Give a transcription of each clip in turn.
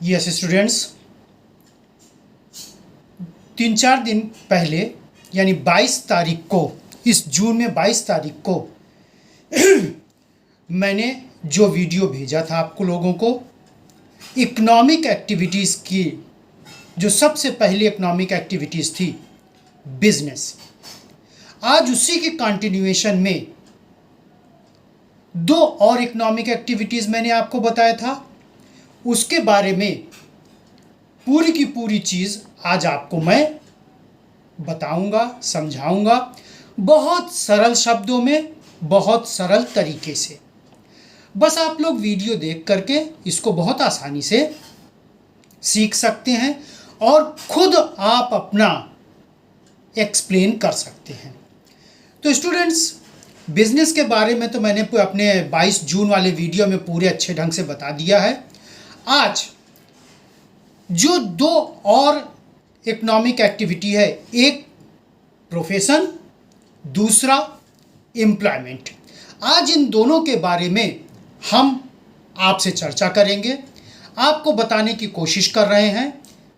Yes students, 3-4 दिन पहले यानी 22 तारीख को, इस जून में 22 तारीख को मैंने जो वीडियो भेजा था आपको लोगों को, इकोनॉमिक एक्टिविटीज़ की, जो सबसे पहली इकोनॉमिक एक्टिविटीज़ थी बिजनेस। आज उसी के कंटिन्यूएशन में 2 और इकोनॉमिक एक्टिविटीज़ मैंने आपको बताया था। उसके बारे में पूरी की पूरी चीज़ आज आपको मैं बताऊंगा, समझाऊंगा, बहुत सरल शब्दों में, बहुत सरल तरीके से। बस आप लोग वीडियो देख करके इसको बहुत आसानी से सीख सकते हैं और खुद आप अपना एक्सप्लेन कर सकते हैं। तो स्टूडेंट्स, बिजनेस के बारे में तो मैंने अपने 22 जून वाले वीडियो में पूरे अच्छे ढंग से बता दिया है। आज जो 2 और इकोनॉमिक एक्टिविटी है, एक प्रोफेशन, दूसरा एम्प्लॉयमेंट। आज इन दोनों के बारे में हम आपसे चर्चा करेंगे। आपको बताने की कोशिश कर रहे हैं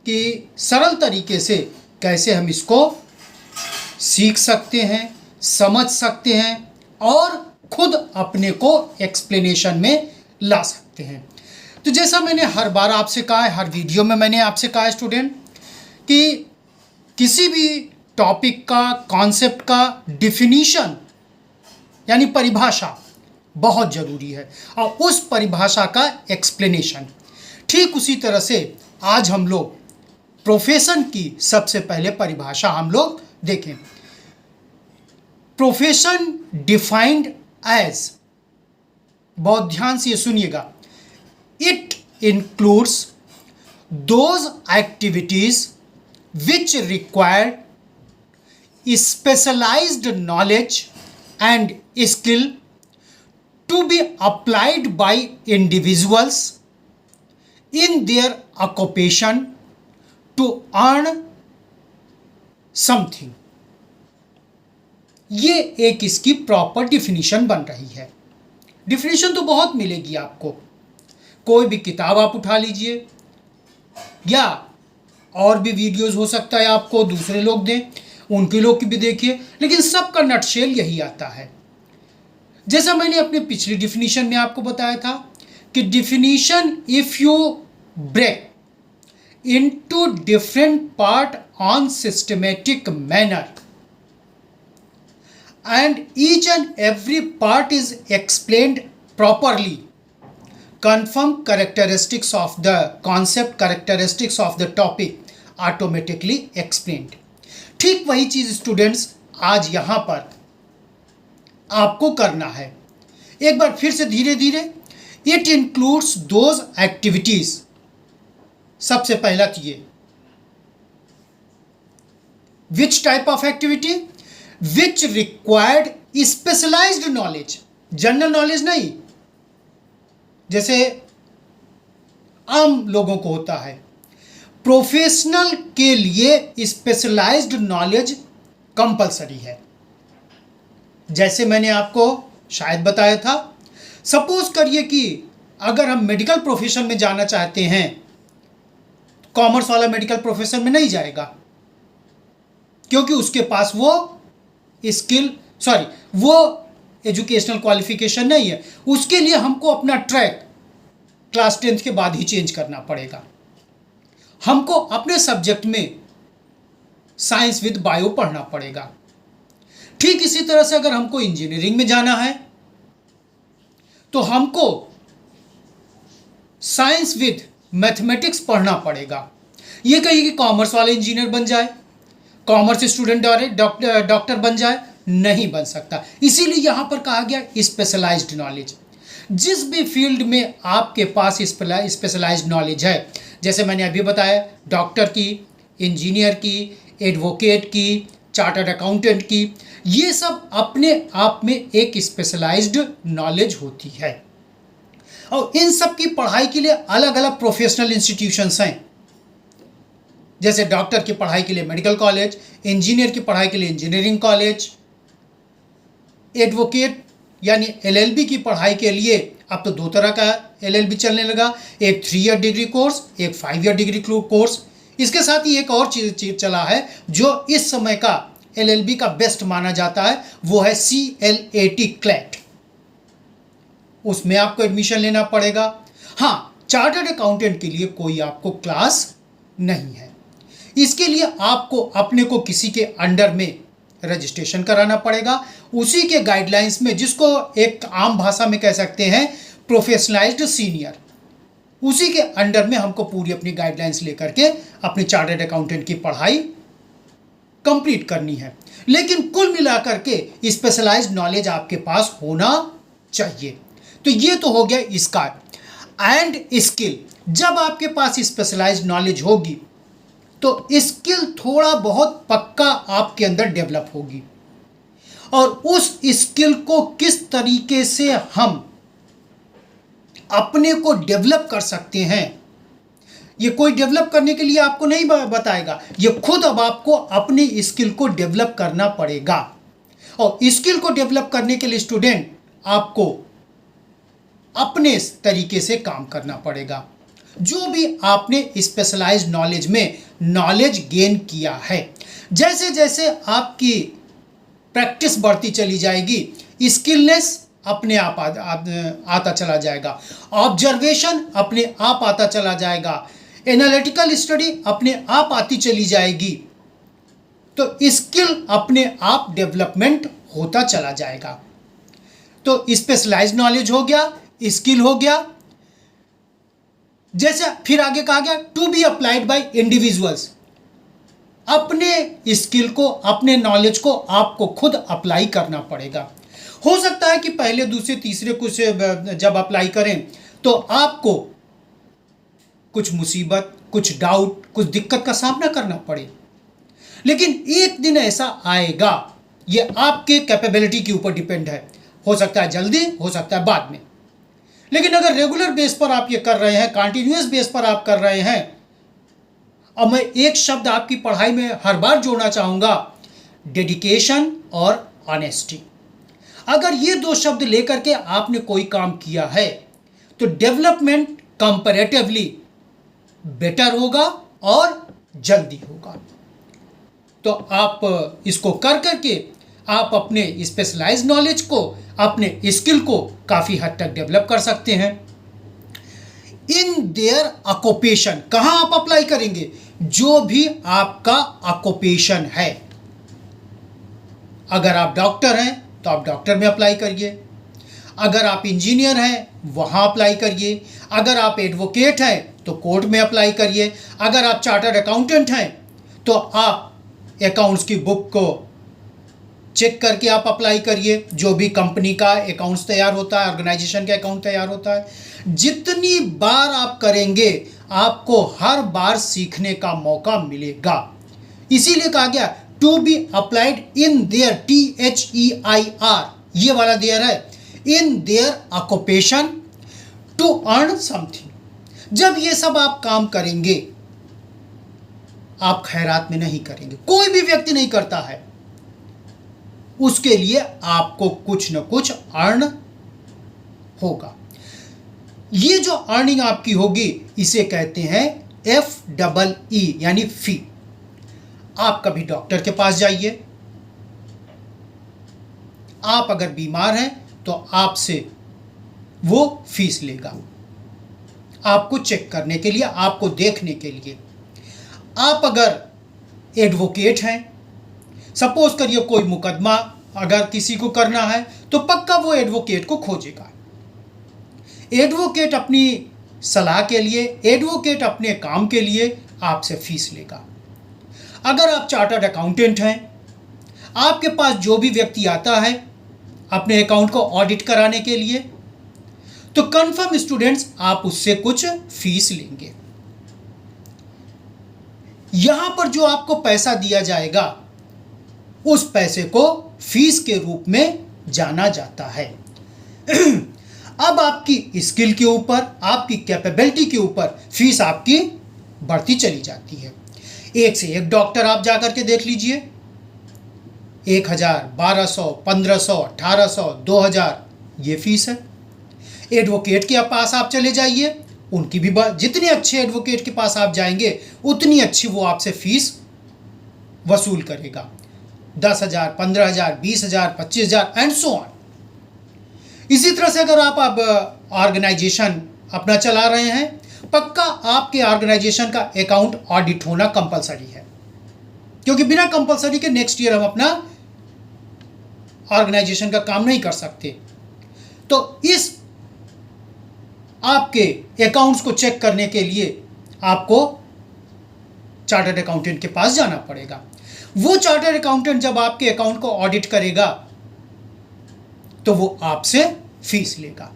कि सरल तरीके से कैसे हम इसको सीख सकते हैं, समझ सकते हैं और खुद अपने को एक्सप्लेनेशन में ला सकते हैं। तो जैसा मैंने हर बार आपसे कहा है, हर वीडियो में मैंने आपसे कहा है स्टूडेंट, कि किसी भी टॉपिक का, कॉन्सेप्ट का डिफिनीशन यानी परिभाषा बहुत ज़रूरी है और उस परिभाषा का एक्सप्लेनेशन। ठीक उसी तरह से आज हम लोग प्रोफेशन की सबसे पहले परिभाषा हम लोग देखें। प्रोफेशन डिफाइंड एज, बहुत ध्यान से ये सुनिएगा, it includes those activities which require specialized knowledge and skill to be applied by individuals in their occupation to earn something। ये एक इसकी प्रॉपर डिफिनीशन बन रही है। डिफिनीशन तो बहुत मिलेगी आपको, कोई भी किताब आप उठा लीजिए या और भी वीडियोस हो सकता है आपको दूसरे लोग दें, उनके लोग की भी देखिए, लेकिन सबका नटशेल यही आता है। जैसा मैंने अपने पिछली डिफिनीशन में आपको बताया था कि definition, if you break into different part on systematic manner and each and every part is explained properly, confirm characteristics of the concept, characteristics of the topic automatically explained। ठीक वही चीज़ स्टूडेंट्स आज यहाँ पर आपको करना है। एक बार फिर से धीरे धीरे, इट इंक्लूड्स दोज एक्टिविटीज। सबसे पहला तो ये, which type of activity, which required specialised knowledge, general knowledge नहीं जैसे आम लोगों को होता है। प्रोफेशनल के लिए स्पेशलाइज्ड नॉलेज कंपलसरी है। जैसे मैंने आपको शायद बताया था, सपोज करिए कि अगर हम मेडिकल प्रोफेशन में जाना चाहते हैं, कॉमर्स वाला मेडिकल प्रोफेशन में नहीं जाएगा क्योंकि उसके पास वो वो एजुकेशनल क्वालिफिकेशन नहीं है। उसके लिए हमको अपना ट्रैक क्लास 10th के बाद ही चेंज करना पड़ेगा। हमको अपने सब्जेक्ट में साइंस विद बायो पढ़ना पड़ेगा। ठीक इसी तरह से अगर हमको इंजीनियरिंग में जाना है तो हमको साइंस विद मैथमेटिक्स पढ़ना पड़ेगा। ये कहिए कि कॉमर्स वाले इंजीनियर बन जाए, कॉमर्स स्टूडेंट डॉक्टर बन जाए, नहीं बन सकता। इसीलिए यहां पर कहा गया स्पेशलाइज्ड नॉलेज। जिस भी फील्ड में आपके पास स्पेशलाइज्ड नॉलेज है, जैसे मैंने अभी बताया, डॉक्टर की, इंजीनियर की, एडवोकेट की, चार्टर्ड अकाउंटेंट की, ये सब अपने आप में एक स्पेशलाइज्ड नॉलेज होती है। और इन सब की पढ़ाई के लिए अलग अलग प्रोफेशनल इंस्टीट्यूशंस हैं। जैसे डॉक्टर की पढ़ाई के लिए मेडिकल कॉलेज, इंजीनियर की पढ़ाई के लिए इंजीनियरिंग कॉलेज, एडवोकेट यानी LLB की पढ़ाई के लिए अब तो 2 तरह का LLB चलने लगा, एक 3 ईयर डिग्री कोर्स, एक 5 ईयर डिग्री कोर्स। इसके साथ ही एक और चीज़ चला है जो इस समय का LLB का बेस्ट माना जाता है, वो है CLAT क्लैट। उसमें आपको एडमिशन लेना पड़ेगा। हाँ, चार्टर्ड अकाउंटेंट के लिए कोई आपको क्लास नहीं है। इसके लिए आपको अपने को किसी के अंडर में रजिस्ट्रेशन कराना पड़ेगा, उसी के गाइडलाइंस में, जिसको एक आम भाषा में कह सकते हैं प्रोफेशनलाइज्ड सीनियर, उसी के अंडर में हमको पूरी अपनी गाइडलाइंस लेकर के अपनी चार्टर्ड अकाउंटेंट की पढ़ाई कंप्लीट करनी है। लेकिन कुल मिलाकर के स्पेशलाइज्ड नॉलेज आपके पास होना चाहिए। तो ये तो हो गया इसका। एंड स्किल, जब आपके पास स्पेशलाइज्ड नॉलेज होगी तो स्किल थोड़ा बहुत पक्का आपके अंदर डेवलप होगी। और उस स्किल को किस तरीके से हम अपने को डेवलप कर सकते हैं, ये कोई डेवलप करने के लिए आपको नहीं बताएगा, ये खुद अब आपको अपनी स्किल को डेवलप करना पड़ेगा। और स्किल को डेवलप करने के लिए स्टूडेंट आपको अपने तरीके से काम करना पड़ेगा। जो भी आपने स्पेशलाइज्ड नॉलेज में नॉलेज गेन किया है, जैसे जैसे आपकी प्रैक्टिस बढ़ती चली जाएगी, स्किलनेस अपने आप आता चला जाएगा, ऑब्जर्वेशन अपने आप आता चला जाएगा, एनालिटिकल स्टडी अपने आप आती चली जाएगी। तो स्किल अपने आप डेवलपमेंट होता चला जाएगा। तो स्पेशलाइज्ड नॉलेज हो गया, स्किल हो गया। जैसे फिर आगे कहा गया to be applied by individuals, अपने स्किल को, अपने नॉलेज को आपको खुद अप्लाई करना पड़ेगा। हो सकता है कि पहले दूसरे तीसरे कुछ जब अप्लाई करें तो आपको कुछ मुसीबत, कुछ डाउट, कुछ दिक्कत का सामना करना पड़े, लेकिन एक दिन ऐसा आएगा, ये आपके कैपेबिलिटी के ऊपर डिपेंड है। हो सकता है जल्दी, हो सकता है बाद में, लेकिन अगर रेगुलर बेस पर आप ये कर रहे हैं, कंटिन्यूअस बेस पर आप कर रहे हैं। अब मैं एक शब्द आपकी पढ़ाई में हर बार जोड़ना चाहूँगा, डेडिकेशन और ऑनेस्टी। अगर ये दो शब्द लेकर के आपने कोई काम किया है तो डेवलपमेंट कंपैरेटिवली बेटर होगा और जल्दी होगा। तो आप इसको कर करके आप अपने स्पेशलाइज्ड नॉलेज को, अपने स्किल को काफ़ी हद तक डेवलप कर सकते हैं। इन देयर ऑक्यूपेशन, कहाँ आप अप्लाई करेंगे? जो भी आपका ऑक्यूपेशन है। अगर आप डॉक्टर हैं तो आप डॉक्टर में अप्लाई करिए, अगर आप इंजीनियर हैं वहाँ अप्लाई करिए, अगर आप एडवोकेट हैं तो कोर्ट में अप्लाई करिए, अगर आप चार्टर्ड अकाउंटेंट हैं तो आप अकाउंट्स की बुक को चेक करके आप अप्लाई करिए। जो भी कंपनी का अकाउंट्स तैयार होता है, ऑर्गेनाइजेशन का अकाउंट तैयार होता है, जितनी बार आप करेंगे आपको हर बार सीखने का मौका मिलेगा। इसीलिए कहा गया to be applied in their, THEIR, ये वाला देयर है, in their occupation to earn something. जब ये सब आप काम करेंगे, आप खैरात में नहीं करेंगे, कोई भी व्यक्ति नहीं करता है, उसके लिए आपको कुछ न कुछ अर्न होगा। ये जो अर्निंग आपकी होगी इसे कहते हैं FEE यानी फी। आप कभी डॉक्टर के पास जाइए, आप अगर बीमार हैं तो आपसे वो फीस लेगा, आपको चेक करने के लिए, आपको देखने के लिए। आप अगर एडवोकेट हैं, सपोज करिए कोई मुकदमा अगर किसी को करना है तो पक्का वो एडवोकेट को खोजेगा। एडवोकेट अपनी सलाह के लिए, एडवोकेट अपने काम के लिए आपसे फीस लेगा। अगर आप चार्टर्ड अकाउंटेंट हैं, आपके पास जो भी व्यक्ति आता है अपने अकाउंट को ऑडिट कराने के लिए, तो कंफर्म स्टूडेंट्स आप उससे कुछ फीस लेंगे। यहां पर जो आपको पैसा दिया जाएगा उस पैसे को फीस के रूप में जाना जाता है। अब आपकी स्किल के ऊपर, आपकी कैपेबिलिटी के ऊपर फीस आपकी बढ़ती चली जाती है। एक से एक डॉक्टर आप जाकर के देख लीजिए, 1000, 1200, 1500, 1800, 2000 ये फीस है। एडवोकेट के पास आप चले जाइए, उनकी भी जितने अच्छे एडवोकेट के पास आप जाएंगे उतनी अच्छी वो आपसे फीस वसूल करेगा। 10,000, 15,000, 20,000, 25,000 एंड सो ऑन। इसी तरह से अगर आप अब ऑर्गेनाइजेशन अपना चला रहे हैं, पक्का आपके ऑर्गेनाइजेशन का अकाउंट ऑडिट होना कंपलसरी है, क्योंकि बिना कंपलसरी के नेक्स्ट ईयर हम अपना ऑर्गेनाइजेशन का काम नहीं कर सकते। तो इस आपके अकाउंट्स को चेक करने के लिए आपको चार्टर्ड अकाउंटेंट के पास जाना पड़ेगा। वो चार्टर्ड अकाउंटेंट जब आपके अकाउंट को ऑडिट करेगा तो वो आपसे फीस लेगा।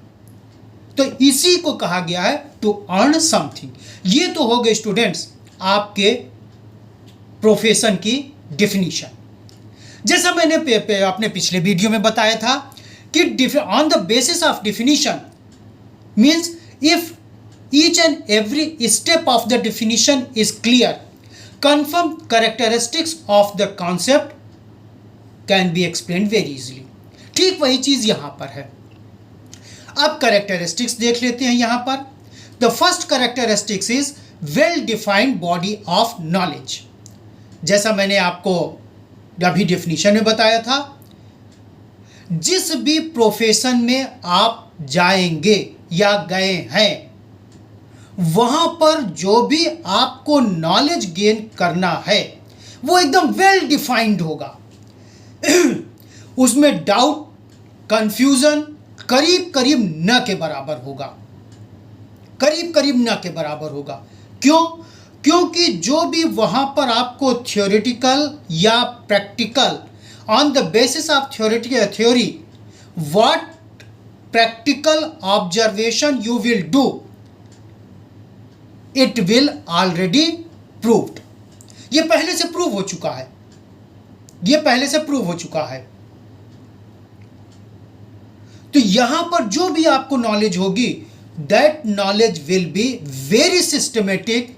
तो इसी को कहा गया है टू अर्न समथिंग। ये तो हो गए स्टूडेंट्स आपके प्रोफेशन की डिफिनीशन। जैसा मैंने अपने पिछले वीडियो में बताया था कि on the basis of definition means if each and every step of the definition is clear, confirm characteristics of the concept can be explained very easily। ठीक वही चीज यहां पर है। अब कैरेक्टरिस्टिक्स देख लेते हैं यहां पर। The first characteristics is well defined body of knowledge. जैसा मैंने आपको अभी डेफिनेशन में बताया था, जिस भी प्रोफेशन में आप जाएंगे या गए हैं वहां पर जो भी आपको नॉलेज गेन करना है वो एकदम वेल डिफाइंड होगा। उसमें डाउट, कंफ्यूजन करीब करीब न के बराबर होगा, करीब करीब न के बराबर होगा। क्यों? क्योंकि जो भी वहां पर आपको थियोरेटिकल या practical on the basis of theory what practical observation you will do it will already proved. ये पहले से प्रूव हो चुका है, ये पहले से प्रूव हो चुका है। तो यहां पर जो भी आपको नॉलेज होगी that knowledge will be very systematic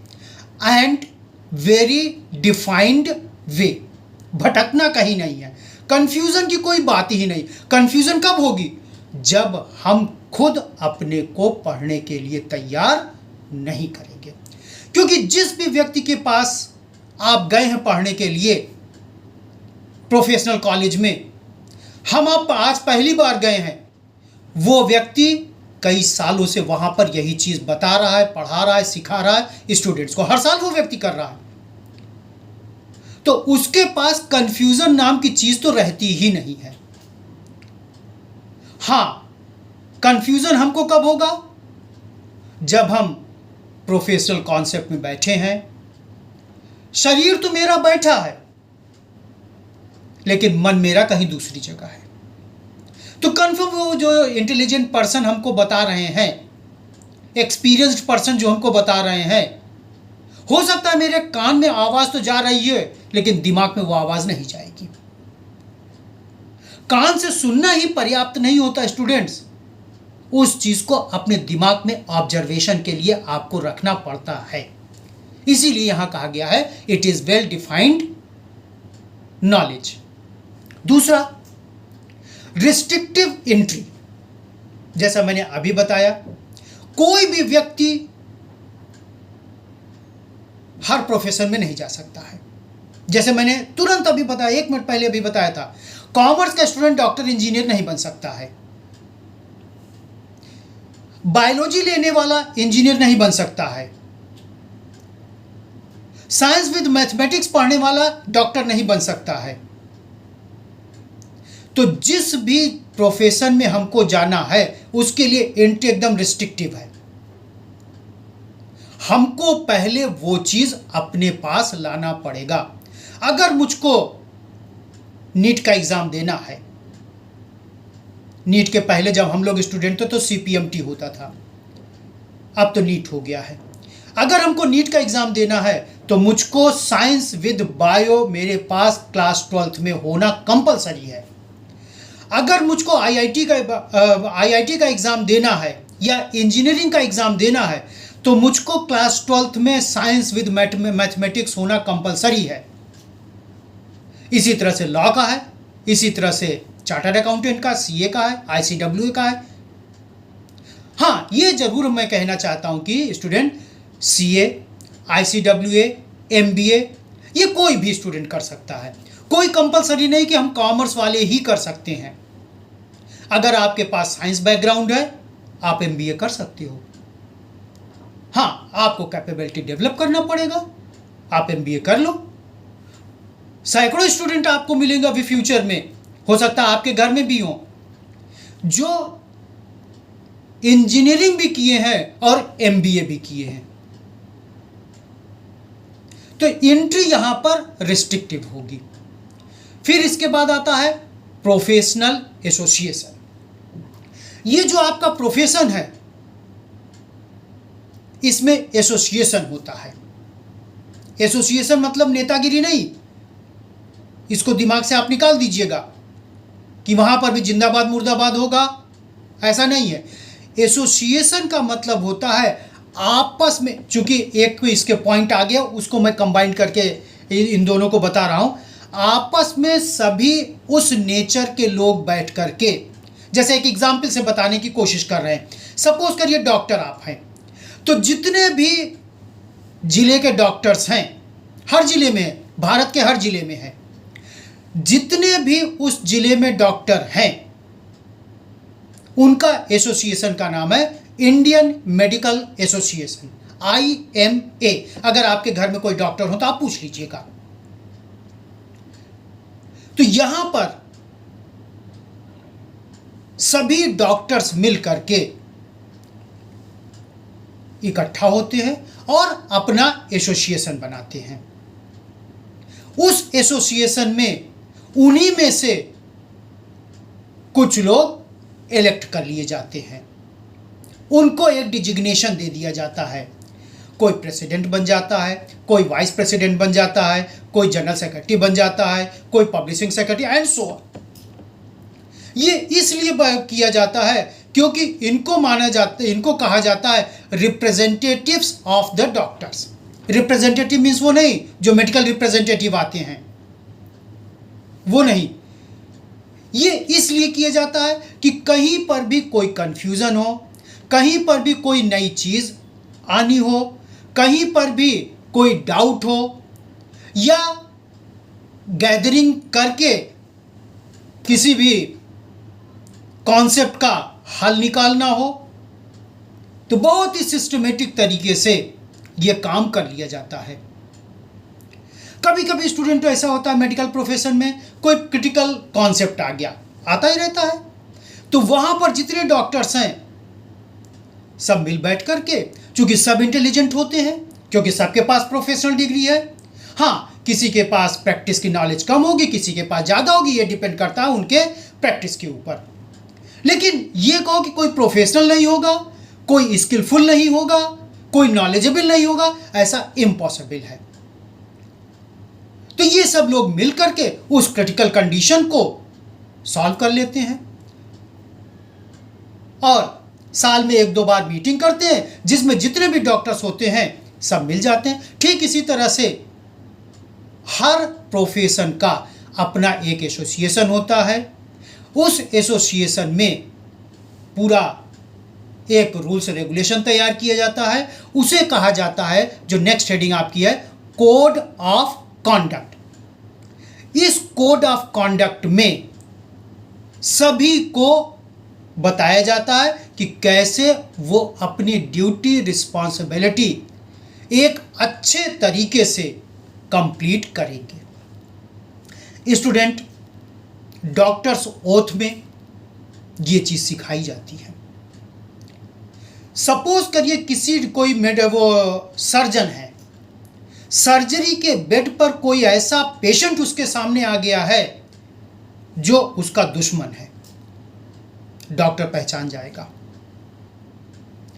and very defined way. भटकना कहीं नहीं है, कंफ्यूजन की कोई बात ही नहीं। कंफ्यूजन कब होगी? जब हम खुद अपने को पढ़ने के लिए तैयार नहीं करेंगे। क्योंकि जिस भी व्यक्ति के पास आप गए हैं पढ़ने के लिए प्रोफेशनल कॉलेज में, हम आप आज पहली बार गए हैं, वो व्यक्ति कई सालों से वहां पर यही चीज बता रहा है, पढ़ा रहा है, सिखा रहा है स्टूडेंट्स को, हर साल वो व्यक्ति कर रहा है। तो उसके पास कंफ्यूजन नाम की चीज तो रहती ही नहीं है। हां, कंफ्यूजन हमको कब होगा? जब हम प्रोफेशनल कॉन्सेप्ट में बैठे हैं, शरीर तो मेरा बैठा है लेकिन मन मेरा कहीं दूसरी जगह है। तो कन्फर्म वो जो इंटेलिजेंट पर्सन हमको बता रहे हैं, एक्सपीरियंस्ड पर्सन जो हमको बता रहे हैं, हो सकता है मेरे कान में आवाज तो जा रही है लेकिन दिमाग में वो आवाज नहीं जाएगी। कान से सुनना ही पर्याप्त नहीं होता स्टूडेंट्स, उस चीज को अपने दिमाग में ऑब्जर्वेशन के लिए आपको रखना पड़ता है। इसीलिए यहां कहा गया है it is well defined knowledge. दूसरा, रिस्ट्रिक्टिव एंट्री। जैसा मैंने अभी बताया, कोई भी व्यक्ति हर प्रोफेशन में नहीं जा सकता है। जैसे मैंने तुरंत अभी बताया, 1 मिनट पहले अभी बताया था, कॉमर्स का स्टूडेंट डॉक्टर इंजीनियर नहीं बन सकता है, बायोलॉजी लेने वाला इंजीनियर नहीं बन सकता है, साइंस विद मैथमेटिक्स पढ़ने वाला डॉक्टर नहीं बन सकता है। तो जिस भी प्रोफेशन में हमको जाना है उसके लिए एंट्री एकदम रिस्ट्रिक्टिव है। हमको पहले वो चीज अपने पास लाना पड़ेगा। अगर मुझको नीट का एग्जाम देना है, नीट के पहले जब हम लोग स्टूडेंट थे तो सीपीएमटी होता था, अब तो नीट हो गया है। अगर हमको नीट का एग्जाम देना है तो मुझको साइंस विद बायो मेरे पास क्लास 12th में होना कंपलसरी है। अगर मुझको आईआईटी का एग्जाम देना है या इंजीनियरिंग का एग्जाम देना है तो मुझको क्लास 12th में साइंस विद मैथमेटिक्स होना कंपलसरी है। इसी तरह से लॉ का है, इसी तरह से चार्टर्ड अकाउंटेंट का, सीए का है, आईसीडब्ल्यू का है। हाँ, ये ज़रूर मैं कहना चाहता हूँ कि स्टूडेंट CA, ICWA, MBA ये कोई भी स्टूडेंट कर सकता है। कोई कंपलसरी नहीं कि हम कॉमर्स वाले ही कर सकते हैं। अगर आपके पास साइंस बैकग्राउंड है आप MBA कर सकते हो। हाँ, आपको कैपेबिलिटी डेवलप करना पड़ेगा, आप MBA कर लो। सैकड़ों स्टूडेंट आपको मिलेंगे अभी फ्यूचर में, हो सकता है आपके घर में भी हो, जो इंजीनियरिंग भी किए हैं और MBA भी किए हैं। तो एंट्री यहां पर रिस्ट्रिक्टिव होगी। फिर इसके बाद आता है प्रोफेशनल एसोसिएशन। ये जो आपका प्रोफेशन है इसमें एसोसिएशन होता है। एसोसिएशन मतलब नेतागिरी नहीं, इसको दिमाग से आप निकाल दीजिएगा कि वहां पर भी जिंदाबाद मुर्दाबाद होगा, ऐसा नहीं है। एसोसिएशन का मतलब होता है आपस में, चूंकि एक इसके पॉइंट आ गया उसको मैं कंबाइन करके इन दोनों को बता रहा हूं। आपस में सभी उस नेचर के लोग बैठ करके, जैसे एक एग्जाम्पल से बताने की कोशिश कर रहे हैं। सपोज करिए डॉक्टर आप हैं, तो जितने भी जिले के डॉक्टर्स हैं, हर जिले में, भारत के हर जिले में है, जितने भी उस जिले में डॉक्टर हैं उनका एसोसिएशन का नाम है इंडियन मेडिकल एसोसिएशन, IMA। अगर आपके घर में कोई डॉक्टर हो तो आप पूछ लीजिएगा। तो यहां पर सभी डॉक्टर्स मिल करके इकट्ठा होते हैं और अपना एसोसिएशन बनाते हैं। उस एसोसिएशन में उन्हीं में से कुछ लोग इलेक्ट कर लिए जाते हैं, उनको एक डिजिग्नेशन दे दिया जाता है। कोई प्रेसिडेंट बन जाता है, कोई वाइस प्रेसिडेंट बन जाता है, कोई जनरल सेक्रेटरी बन जाता है, कोई publishing secretary and so on. ये इसलिए किया जाता है क्योंकि इनको कहा जाता है representatives of the doctors. Representative means वो नहीं जो मेडिकल रिप्रेजेंटेटिव आते हैं, वो नहीं। ये इसलिए किया जाता है कि कहीं पर भी कोई कंफ्यूजन हो, कहीं पर भी कोई नई चीज आनी हो, कहीं पर भी कोई डाउट हो, या गैदरिंग करके किसी भी कॉन्सेप्ट का हल निकालना हो, तो बहुत ही सिस्टमेटिक तरीके से यह काम कर लिया जाता है। कभी कभी स्टूडेंट तो ऐसा होता है मेडिकल प्रोफेशन में कोई क्रिटिकल कॉन्सेप्ट आ गया, आता ही रहता है, तो वहां पर जितने डॉक्टर्स हैं सब मिल बैठ करके, चूंकि सब इंटेलिजेंट होते हैं क्योंकि सबके पास प्रोफेशनल डिग्री है। हाँ, किसी के पास प्रैक्टिस की नॉलेज कम होगी, किसी के पास ज़्यादा होगी, ये डिपेंड करता है उनके प्रैक्टिस के ऊपर। लेकिन ये कहो कि कोई प्रोफेशनल नहीं होगा, कोई स्किलफुल नहीं होगा, कोई नॉलेजेबल नहीं होगा, ऐसा इम्पॉसिबल है। तो ये सब लोग मिल करके उस क्रिटिकल कंडीशन को सॉल्व कर लेते हैं और साल में 1-2 बार मीटिंग करते हैं जिसमें जितने भी डॉक्टर्स होते हैं सब मिल जाते हैं। ठीक इसी तरह से हर प्रोफेशन का अपना एक एसोसिएशन होता है। उस एसोसिएशन में पूरा एक रूल्स रेगुलेशन तैयार किया जाता है, उसे कहा जाता है, जो नेक्स्ट हेडिंग आपकी है, कोड ऑफ कॉन्डक्ट। इस कोड ऑफ कॉन्डक्ट में सभी को बताया जाता है कि कैसे वो अपनी ड्यूटी रिस्पॉन्सिबिलिटी एक अच्छे तरीके से कंप्लीट करेंगे। स्टूडेंट, डॉक्टर्स ओथ में ये चीज सिखाई जाती है। सपोज करिए कोई वो सर्जन है, सर्जरी के बेड पर कोई ऐसा पेशेंट उसके सामने आ गया है जो उसका दुश्मन है, डॉक्टर पहचान जाएगा।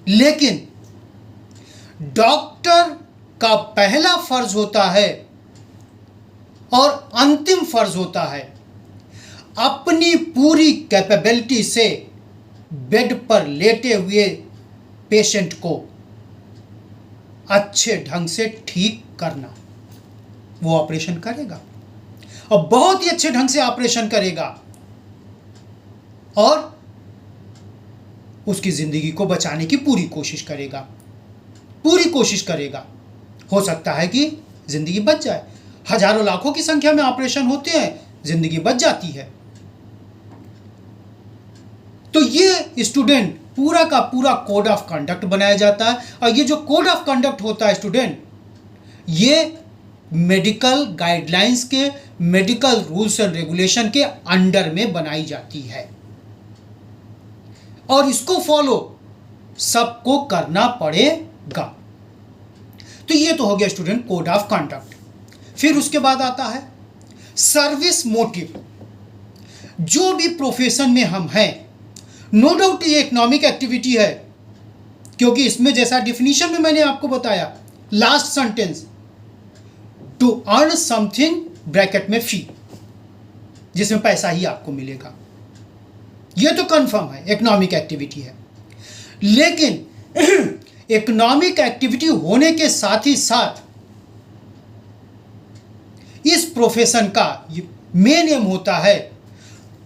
लेकिन डॉक्टर का पहला फर्ज होता है और अंतिम फर्ज होता है अपनी पूरी कैपेबिलिटी से बेड पर लेटे हुए पेशेंट को अच्छे ढंग से ठीक करना। वो ऑपरेशन करेगा और बहुत ही अच्छे ढंग से ऑपरेशन करेगा और उसकी ज़िंदगी को बचाने की पूरी कोशिश करेगा, पूरी कोशिश करेगा। हो सकता है कि ज़िंदगी बच जाए। हजारों लाखों की संख्या में ऑपरेशन होते हैं, ज़िंदगी बच जाती है। तो ये स्टूडेंट पूरा का पूरा कोड ऑफ कंडक्ट बनाया जाता है, और ये जो कोड ऑफ कंडक्ट होता है स्टूडेंट, ये मेडिकल गाइडलाइंस के, मेडिकल रूल्स एंड रेगुलेशन के अंडर में बनाई जाती है, और इसको फॉलो सबको करना पड़ेगा। तो ये तो हो गया स्टूडेंट कोड ऑफ कंडक्ट। फिर उसके बाद आता है सर्विस मोटिव। जो भी प्रोफेशन में हम हैं, नो डाउट ये इकोनॉमिक एक्टिविटी है, क्योंकि इसमें जैसा डिफिनीशन में मैंने आपको बताया, last sentence, to earn something bracket में फी, जिसमें पैसा ही आपको मिलेगा, ये तो कंफर्म है, इकोनॉमिक एक्टिविटी है। लेकिन इकोनॉमिक एक्टिविटी होने के साथ ही साथ इस प्रोफेशन का मेन एम होता है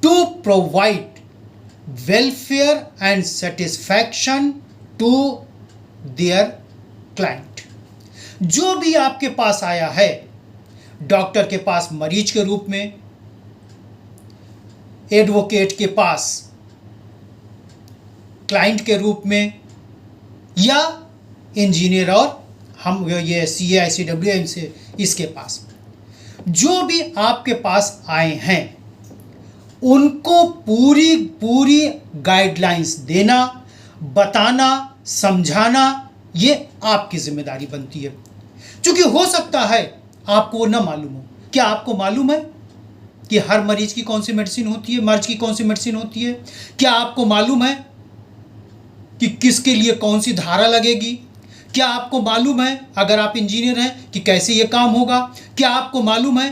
to provide welfare and satisfaction to their client. जो भी आपके पास आया है, डॉक्टर के पास मरीज के रूप में, एडवोकेट के पास क्लाइंट के रूप में, या इंजीनियर और हम ये CA ICWM से इसके पास, जो भी आपके पास आए हैं उनको पूरी पूरी गाइडलाइंस देना, बताना, समझाना, ये आपकी जिम्मेदारी बनती है। क्योंकि हो सकता है आपको वो ना मालूम हो। क्या आपको मालूम है कि हर मरीज की कौन सी मेडिसिन होती है, मर्ज की कौन सी मेडिसिन होती है? क्या आपको मालूम है कि किसके लिए कौन सी धारा लगेगी? क्या आपको मालूम है, अगर आप इंजीनियर हैं, कि कैसे ये काम होगा? क्या आपको मालूम है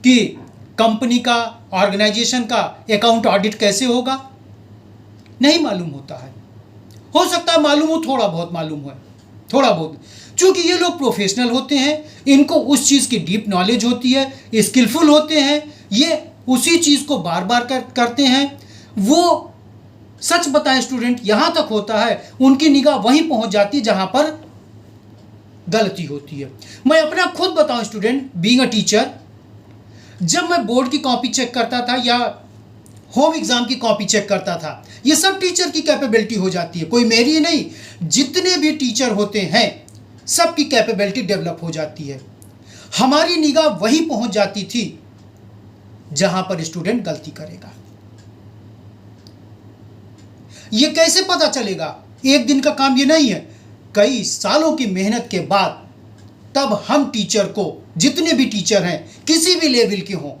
कि कंपनी का, ऑर्गेनाइजेशन का अकाउंट ऑडिट कैसे होगा? नहीं मालूम होता है। हो सकता है मालूम हो, थोड़ा बहुत मालूम हो, थोड़ा बहुत। चूंकि ये लोग प्रोफेशनल होते हैं, इनको उस चीज़ की डीप नॉलेज होती है, स्किलफुल होते हैं, ये उसी चीज़ को बार बार करते हैं। वो सच बताएं स्टूडेंट, यहाँ तक होता है उनकी निगाह वहीं पहुँच जाती है जहाँ पर गलती होती है। मैं अपना खुद बताऊँ स्टूडेंट, बीइंग अ टीचर, जब मैं बोर्ड की कॉपी चेक करता था या होम एग्जाम की कॉपी चेक करता था, ये सब टीचर की कैपेबिलिटी हो जाती है, कोई मेरी ही नहीं, जितने भी टीचर होते हैं सबकी कैपेबिलिटी डेवलप हो जाती है। हमारी निगाह वहीं पहुंच जाती थी जहां पर स्टूडेंट गलती करेगा। ये कैसे पता चलेगा? एक दिन का काम ये नहीं है, कई सालों की मेहनत के बाद तब हम टीचर को, जितने भी टीचर हैं किसी भी लेवल के हों,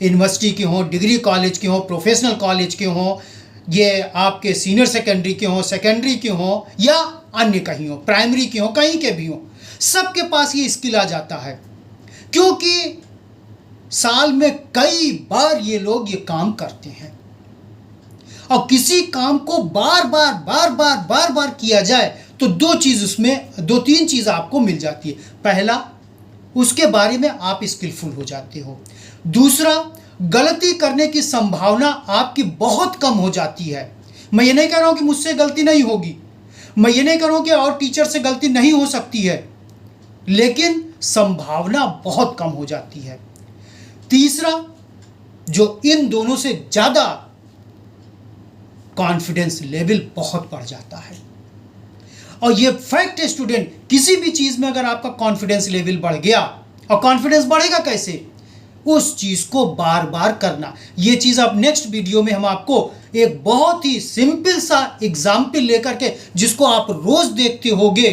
यूनिवर्सिटी के हों, डिग्री कॉलेज के हों, प्रोफेशनल कॉलेज के हों, ये आपके सीनियर सेकेंडरी के हों, सेकेंडरी के हों, या अन्य कहीं हों, प्राइमरी के हों, कहीं के भी हों, सबके पास ये स्किल आ जाता है। क्योंकि साल में कई बार ये लोग ये काम करते हैं, और किसी काम को बार बार किया जाए तो दो तीन चीज़ आपको मिल जाती है। पहला, उसके बारे में आप स्किलफुल हो जाते हो। दूसरा, गलती करने की संभावना आपकी बहुत कम हो जाती है। मैं ये नहीं कह रहा हूँ कि मुझसे गलती नहीं होगी, मैं ये नहीं कह रहा हूँ कि और टीचर से गलती नहीं हो सकती है, लेकिन संभावना बहुत कम हो जाती है। तीसरा, जो इन दोनों से ज़्यादा, कॉन्फिडेंस लेवल बहुत बढ़ जाता है। और ये फैक्ट है स्टूडेंट, किसी भी चीज़ में अगर आपका कॉन्फिडेंस लेवल बढ़ गया, और कॉन्फिडेंस बढ़ेगा कैसे? उस चीज़ को बार बार करना। ये चीज़ आप नेक्स्ट वीडियो में हम आपको एक बहुत ही सिंपल सा एग्जाम्पल लेकर के, जिसको आप रोज़ देखते होगे,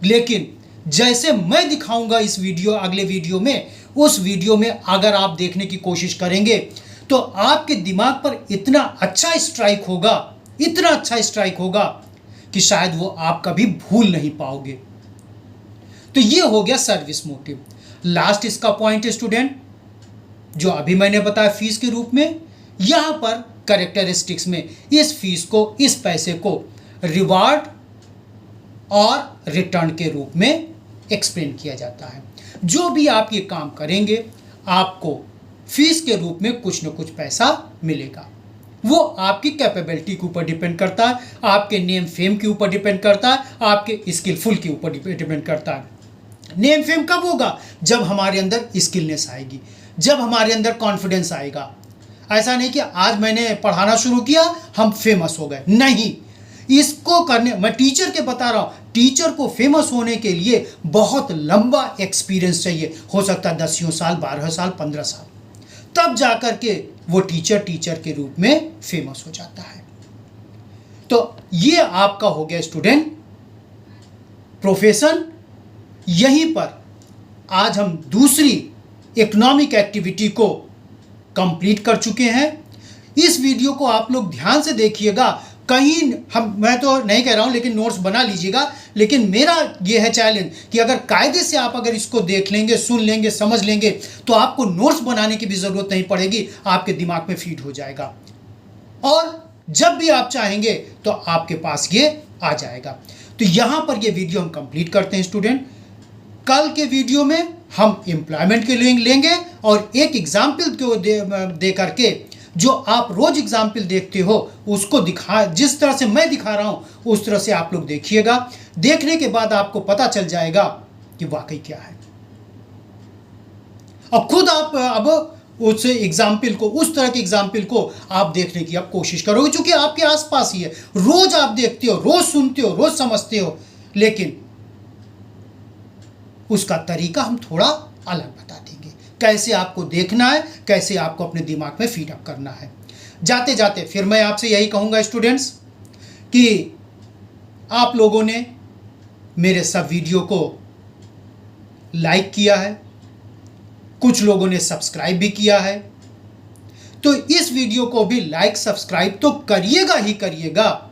लेकिन जैसे मैं दिखाऊंगा इस वीडियो, अगले वीडियो में, उस वीडियो में अगर आप देखने की कोशिश करेंगे तो आपके दिमाग पर इतना अच्छा स्ट्राइक होगा, इतना अच्छा स्ट्राइक होगा कि शायद वो आप कभी भूल नहीं पाओगे। तो ये हो गया सर्विस मोटिव। लास्ट इसका पॉइंट है स्टूडेंट, जो अभी मैंने बताया फीस के रूप में, यहाँ पर कैरेक्टरिस्टिक्स में इस फीस को, इस पैसे को रिवार्ड और रिटर्न के रूप में एक्सप्लेन किया जाता है। जो भी आप ये काम करेंगे, आपको फीस के रूप में कुछ न कुछ पैसा मिलेगा। वो आपकी कैपेबिलिटी के ऊपर डिपेंड करता है, आपके नेम फेम के ऊपर डिपेंड करता है, आपके स्किलफुल के ऊपर डिपेंड करता है। नेम फेम कब होगा? जब हमारे अंदर स्किलनेस आएगी, जब हमारे अंदर कॉन्फिडेंस आएगा। ऐसा नहीं कि आज मैंने पढ़ाना शुरू किया हम फेमस हो गए, नहीं। इसको करने, मैं टीचर के बता रहा हूँ, टीचर को फेमस होने के लिए बहुत लंबा एक्सपीरियंस चाहिए, हो सकता है 10 साल, 12 साल, 15 साल, तब जाकर के वो टीचर के रूप में फेमस हो जाता है। तो ये आपका हो गया स्टूडेंट प्रोफेशन। यहीं पर आज हम दूसरी इकोनॉमिक एक्टिविटी को कंप्लीट कर चुके हैं। इस वीडियो को आप लोग ध्यान से देखिएगा, कहीं मैं तो नहीं कह रहा हूं, लेकिन नोट्स बना लीजिएगा। लेकिन मेरा ये है चैलेंज कि अगर कायदे से आप अगर इसको देख लेंगे, सुन लेंगे, समझ लेंगे, तो आपको नोट्स बनाने की भी ज़रूरत नहीं पड़ेगी, आपके दिमाग में फीड हो जाएगा और जब भी आप चाहेंगे तो आपके पास ये आ जाएगा। तो यहाँ पर ये वीडियो हम कंप्लीट करते हैं स्टूडेंट। कल के वीडियो में हम एम्प्लॉयमेंट के लिए लेंगे और एक एग्जाम्पल को दे करके जो आप रोज एग्जाम्पल देखते हो उसको दिखा, जिस तरह से मैं दिखा रहा हूं उस तरह से आप लोग देखिएगा। देखने के बाद आपको पता चल जाएगा कि वाकई क्या है, और खुद आप अब उस एग्जाम्पल को, उस तरह के एग्जाम्पल को आप देखने की आप कोशिश करोगे, क्योंकि आपके आसपास ही है, रोज आप देखते हो, रोज सुनते हो, रोज समझते हो, लेकिन उसका तरीका हम थोड़ा अलग बता देंगे, कैसे आपको देखना है, कैसे आपको अपने दिमाग में फीड अप करना है। जाते जाते फिर मैं आपसे यही कहूँगा स्टूडेंट्स कि आप लोगों ने मेरे सब वीडियो को लाइक किया है, कुछ लोगों ने सब्सक्राइब भी किया है, तो इस वीडियो को भी लाइक सब्सक्राइब तो करिएगा ही करिएगा,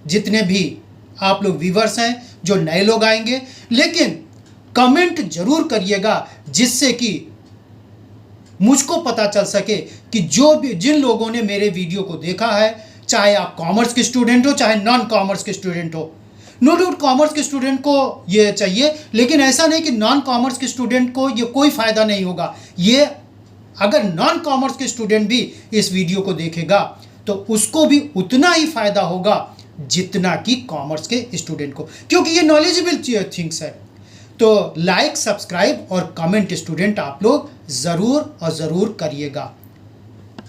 जितने भी आप लोग व्यूअर्स हैं, जो नए लोग आएंगे, लेकिन कमेंट जरूर करिएगा, जिससे कि मुझको पता चल सके कि जिन लोगों ने मेरे वीडियो को देखा है, चाहे आप कॉमर्स के स्टूडेंट हो, चाहे नॉन कॉमर्स के स्टूडेंट हो। नो डाउट कॉमर्स के स्टूडेंट को ये चाहिए, लेकिन ऐसा नहीं कि नॉन कॉमर्स के स्टूडेंट को ये कोई फ़ायदा नहीं होगा। ये अगर नॉन कॉमर्स के स्टूडेंट भी इस वीडियो को देखेगा तो उसको भी उतना ही फ़ायदा होगा जितना कि कॉमर्स के स्टूडेंट को, क्योंकि ये नॉलेजेबल थिंग्स है। तो लाइक, सब्सक्राइब और कमेंट स्टूडेंट आप लोग ज़रूर और ज़रूर करिएगा।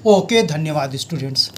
ओके, धन्यवाद स्टूडेंट्स।